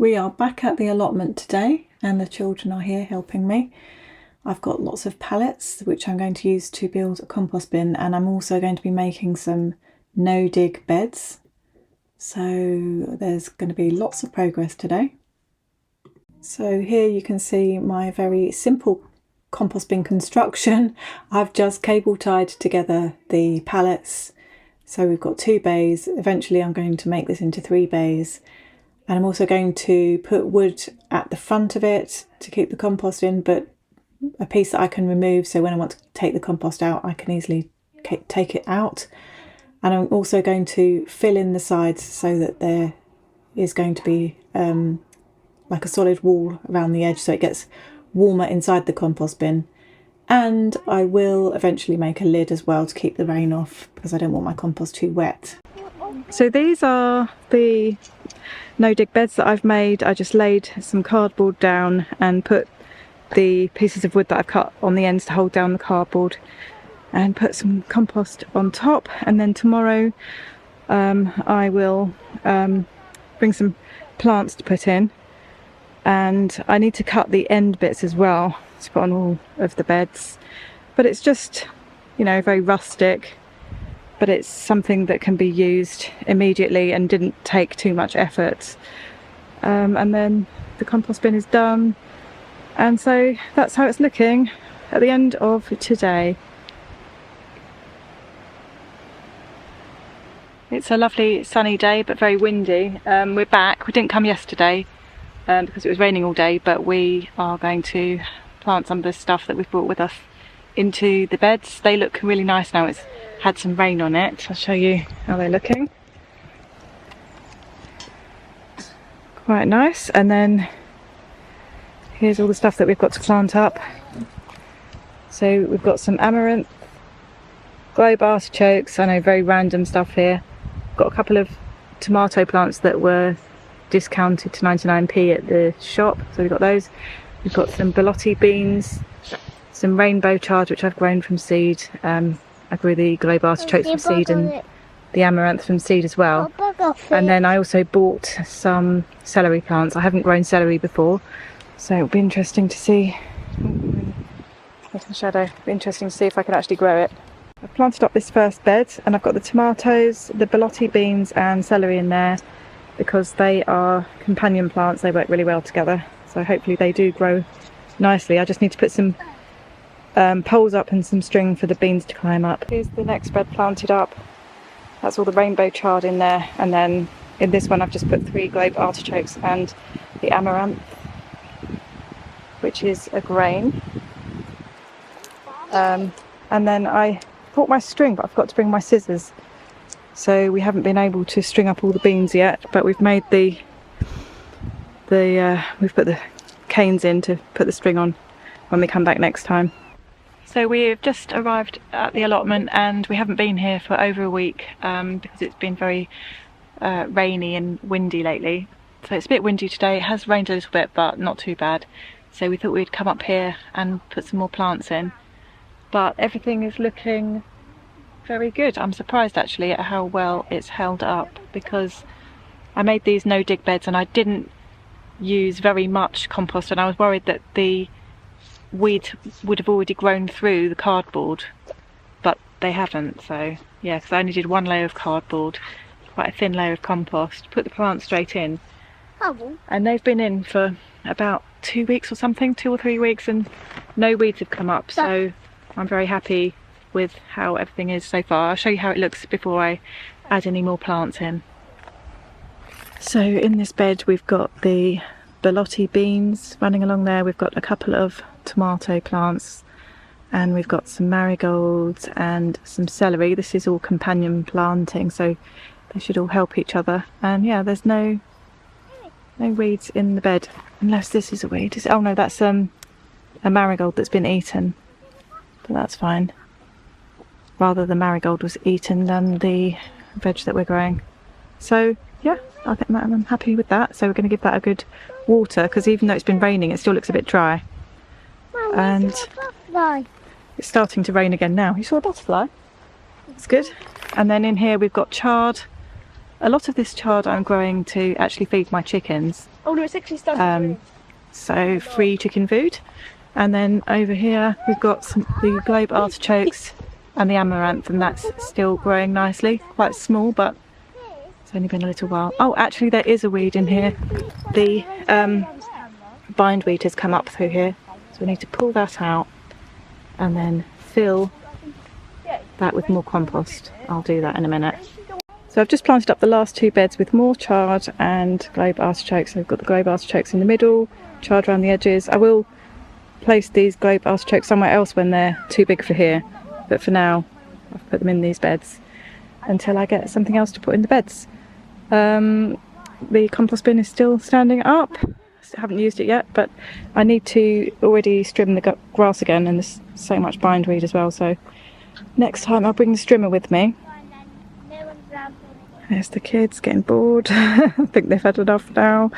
We are back at the allotment today and the children are here helping me. I've got lots of pallets which I'm going to use to build a compost bin, and I'm also going to be making some no-dig beds. So there's going to be lots of progress today. So here you can see my very simple compost bin construction. I've just cable tied together the pallets. So we've got 2 bays. Eventually I'm going to make this into 3 bays. And I'm also going to put wood at the front of it to keep the compost in, but a piece that I can remove, so when I want to take the compost out I can easily take it out. And I'm also going to fill in the sides so that there is going to be like a solid wall around the edge so it gets warmer inside the compost bin. And I will eventually make a lid as well to keep the rain off because I don't want my compost too wet. So these are the no-dig beds that I've made. I just laid some cardboard down and put the pieces of wood that I've cut on the ends to hold down the cardboard and put some compost on top. And then tomorrow I will bring some plants to put in, and I need to cut the end bits as well to put on all of the beds. But it's just, you know, very rustic, but it's something that can be used immediately and didn't take too much effort. And then the compost bin is done, and so that's how it's looking at the end of today. It's a lovely sunny day but very windy. We're back. We didn't come yesterday because it was raining all day, but we are going to plant some of the stuff that we've brought with us into the beds. They look really nice now. It's had some rain on it. I'll show you how they're looking. Quite nice. And then here's all the stuff that we've got to plant up. So we've got some amaranth, globe artichokes. I know, very random stuff here. Got a couple of tomato plants that were discounted to 99p at the shop, so we've got those. We've got some borlotti beans, some rainbow chard which I've grown from seed. I grew the globe artichokes from seed and the amaranth from seed as well. And then I also bought some celery plants. I haven't grown celery before, so it'll be interesting to see. Shadow. It'll be interesting to see if I can actually grow it. I've planted up this first bed and I've got the tomatoes, the borlotti beans and celery in there because they are companion plants. They work really well together, so hopefully they do grow nicely. I just need to put some poles up and some string for the beans to climb up. Here's the next bed planted up. That's all the rainbow chard in there, and then in this one I've just put 3 globe artichokes and the amaranth, which is a grain. And then I brought my string, but I forgot to bring my scissors, so we haven't been able to string up all the beans yet, but we've made we've put the canes in to put the string on when we come back next time. So we've just arrived at the allotment and we haven't been here for over a week because it's been very rainy and windy lately. So it's a bit windy today. It has rained a little bit but not too bad. So we thought we'd come up here and put some more plants in. But everything is looking very good. I'm surprised actually at how well it's held up, because I made these no-dig beds and I didn't use very much compost, and I was worried that the weeds would have already grown through the cardboard, but they haven't. So yeah, because I only did 1 layer of cardboard, quite a thin layer of compost, put the plants straight in, and they've been in for about 2 weeks or something, 2 or 3 weeks, and no weeds have come up. So I'm very happy with how everything is so far. I'll show you how it looks before I add any more plants in. So in this bed we've got the borlotti beans running along there, we've got a couple of tomato plants, and we've got some marigolds and some celery. This is all companion planting, so they should all help each other. And yeah, there's no weeds in the bed, unless this is a weed. Oh no, that's a marigold that's been eaten, but that's fine. Rather the marigold was eaten than the veg that we're growing. So yeah, I think I'm happy with that. So we're going to give that a good water, because even though it's been raining it still looks a bit dry. Mom, and it's starting to rain again now. You saw a butterfly? That's good. And then in here we've got chard, A lot of this chard I'm growing to actually feed my chickens. Oh no, it's actually starting to So free chicken food. And then over here we've got the globe artichokes and the amaranth, and that's still growing nicely. Quite small, but it's only been a little while. Oh, actually there is a weed in here. The bindweed has come up through here, so we need to pull that out and then fill that with more compost. I'll do that in a minute. So I've just planted up the last 2 beds with more chard and globe artichokes. So I've got the globe artichokes in the middle, chard around the edges. I will place these globe artichokes somewhere else when they're too big for here, but for now I've put them in these beds until I get something else to put in the beds. The compost bin is still standing up. I haven't used it yet, but I need to already trim the grass again, and there's so much bindweed as well, so next time I'll bring the strimmer with me. There's the kids getting bored. I think they've had enough now.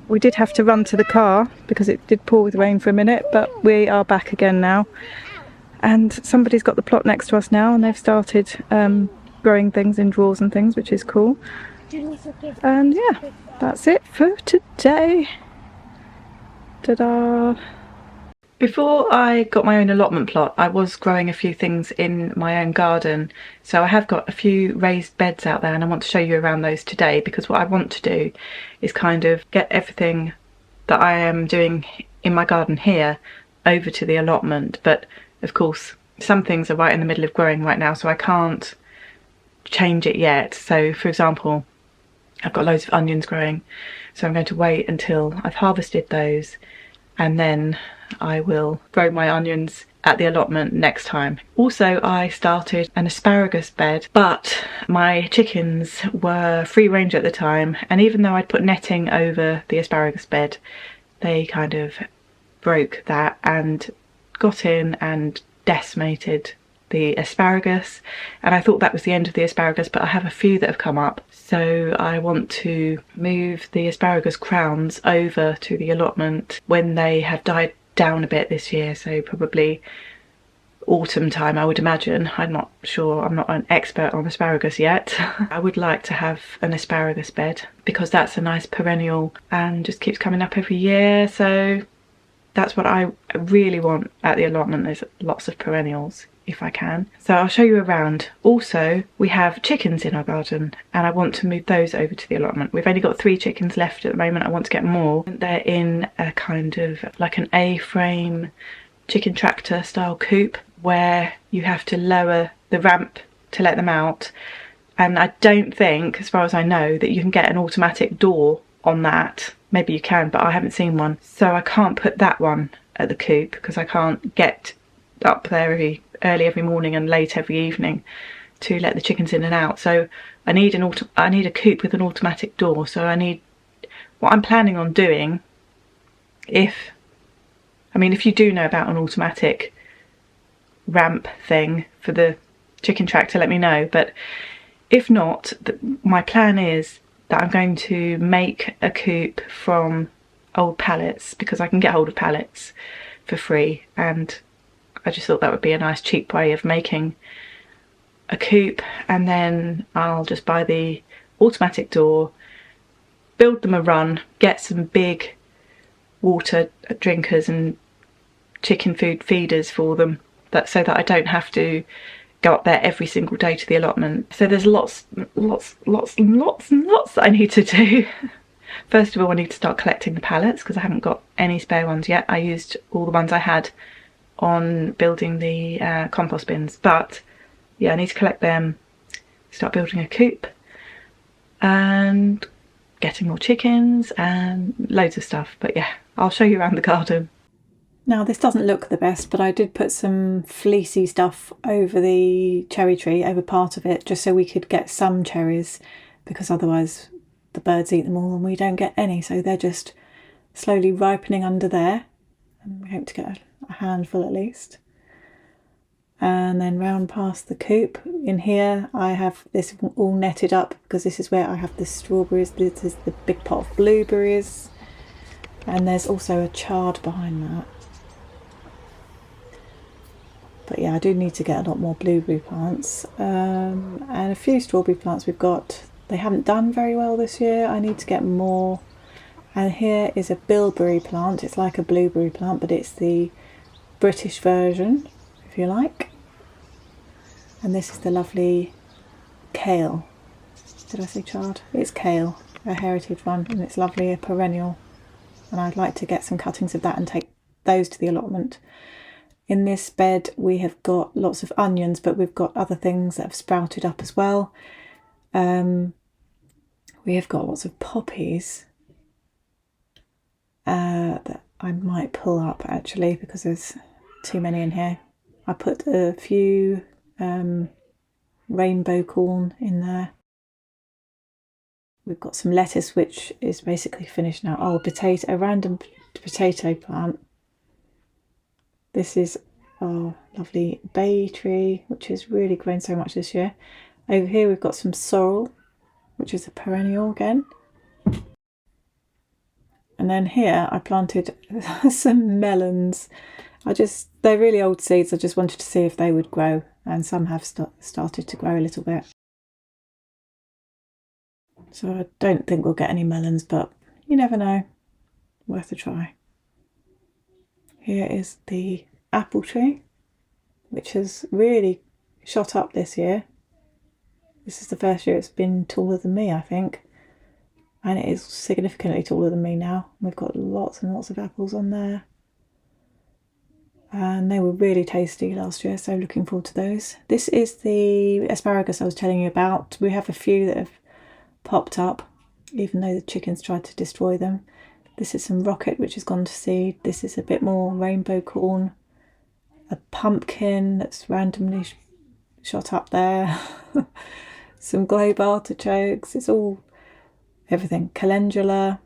We did have to run to the car because it did pour with rain for a minute, but we are back again now. And somebody's got the plot next to us now, and they've started growing things in drawers and things, which is cool. And yeah, that's it for today. Ta-da! Before I got my own allotment plot, I was growing a few things in my own garden. So I have got a few raised beds out there, and I want to show you around those today, because what I want to do is kind of get everything that I am doing in my garden here over to the allotment. But of course, some things are right in the middle of growing right now, so I can't change it yet. So for example, I've got loads of onions growing, so I'm going to wait until I've harvested those, and then I will grow my onions at the allotment next time. Also, I started an asparagus bed, but my chickens were free range at the time, and even though I'd put netting over the asparagus bed, they kind of broke that and got in and decimated the asparagus, and I thought that was the end of the asparagus, but I have a few that have come up, so I want to move the asparagus crowns over to the allotment when they have died down a bit this year, so probably autumn time I would imagine. I'm not sure, I'm not an expert on asparagus yet. I would like to have an asparagus bed because that's a nice perennial and just keeps coming up every year, so that's what I really want at the allotment. There's lots of perennials if I can. So I'll show you around. Also, we have chickens in our garden and I want to move those over to the allotment. We've only got 3 chickens left at the moment. I want to get more. They're in a kind of like an A-frame chicken tractor style coop where you have to lower the ramp to let them out. And I don't think, as far as I know, that you can get an automatic door on that. Maybe you can, but I haven't seen one. So I can't put that one at the coop because I can't get up there early every morning and late every evening to let the chickens in and out. So I need a coop with an automatic door. So what I'm planning on doing, if you do know about an automatic ramp thing for the chicken tractor, let me know. But if not, my plan is that I'm going to make a coop from old pallets, because I can get hold of pallets for free, and I just thought that would be a nice cheap way of making a coop. And then I'll just buy the automatic door, build them a run, get some big water drinkers and chicken food feeders for them, so that I don't have to go up there every single day to the allotment. So there's lots and lots that I need to do. First of all, I need to start collecting the pallets because I haven't got any spare ones yet. I used all the ones I had on building the compost bins, but yeah, I need to collect them, start building a coop and getting more chickens and loads of stuff. But yeah, I'll show you around the garden. Now this doesn't look the best, but I did put some fleecy stuff over the cherry tree, over part of it, just so we could get some cherries, because otherwise the birds eat them all and we don't get any. So they're just slowly ripening under there, and we hope to get a handful at least. And then round past the coop. In here I have this all netted up because this is where I have the strawberries. This is the big pot of blueberries, and there's also a chard behind that. But yeah, I do need to get a lot more blueberry plants and a few strawberry plants. We've got they haven't done very well this year. I need to get more. And here is a bilberry plant. It's like a blueberry plant, but it's the British version, if you like. And this is the lovely kale. Did I say chard? It's kale, a heritage one, and it's lovely, a perennial. And I'd like to get some cuttings of that and take those to the allotment. In this bed we have got lots of onions, but we've got other things that have sprouted up as well. We have got lots of poppies that I might pull up actually because there's too many in here. I put a few rainbow corn in there. We've got some lettuce which is basically finished now. Oh, a random potato plant. This is our lovely bay tree, which has really grown so much this year. Over here we've got some sorrel, which is a perennial again. And then here I planted some melons. They're really old seeds. I just wanted to see if they would grow, and some have started to grow a little bit. So I don't think we'll get any melons, but you never know. Worth a try. Here is the apple tree, which has really shot up this year. This is the first year it's been taller than me, I think. And it is significantly taller than me now. We've got lots and lots of apples on there. And they were really tasty last year, so looking forward to those. This is the asparagus I was telling you about. We have a few that have popped up, even though the chickens tried to destroy them. This is some rocket, which has gone to seed. This is a bit more rainbow corn. A pumpkin that's randomly shot up there. Some globe artichokes. It's all everything. Calendula.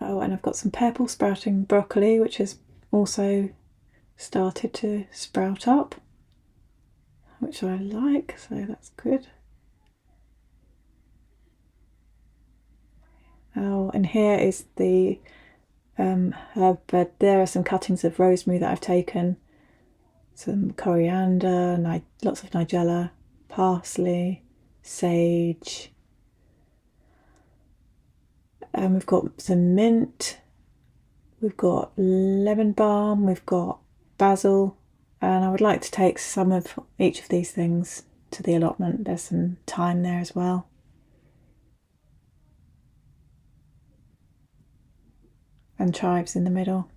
Oh, and I've got some purple sprouting broccoli, which has also started to sprout up, which I like, so that's good. Oh, and here is the herb bed. There are some cuttings of rosemary that I've taken, some coriander, lots of nigella, parsley, sage. And we've got some mint, we've got lemon balm, we've got basil, and I would like to take some of each of these things to the allotment. There's some thyme there as well. And chives in the middle.